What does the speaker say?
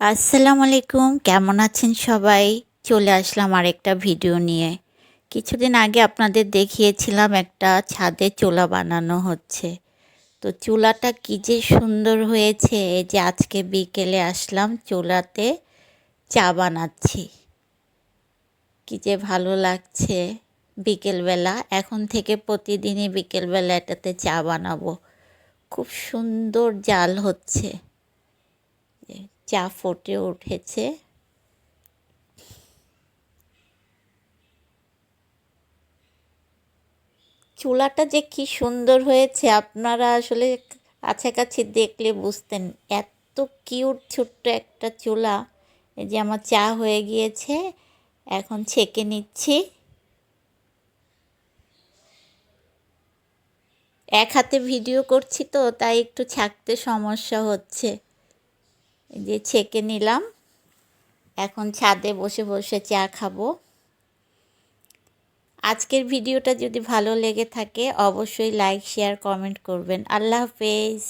আসসালামু আলাইকুম, কেমন আছেন সবাই? চলে আসলাম আরেকটা ভিডিও নিয়ে। কিছুদিন আগে আপনাদের দেখিয়েছিলাম একটা ছাদে চুলা বানানো হচ্ছে। তো চুলাটা কি যে সুন্দর হয়েছে, এই যে আজকে বিকেলে আসলাম চুলাতে চা বানাচ্ছি। কি যে ভালো লাগছে বিকেলবেলা। এখন থেকে প্রতিদিনই বিকেলবেলা এটাতে চা বানাবো। খুব সুন্দর জাল হচ্ছে। চা ফুটে উঠেছে। চুলাটা যে কি সুন্দর হয়েছে, আপনারা আসলে কাছাকাছি দেখলে বুঝতেন। এত কিউট ছোট্ট একটা চুলা। এই যে আমার চা হয়ে গিয়েছে, এখন ছেঁকে নিচ্ছি। এক হাতে ভিডিও করছি তো তাই একটু ছাঁকতে সমস্যা হচ্ছে। এই যে ছেঁকে নিলাম, এখন ছাদে বসে বসে চা খাবো। আজকের ভিডিওটা যদি ভালো লেগে থাকে অবশ্যই লাইক শেয়ার কমেন্ট করবেন। আল্লাহ হাফেজ।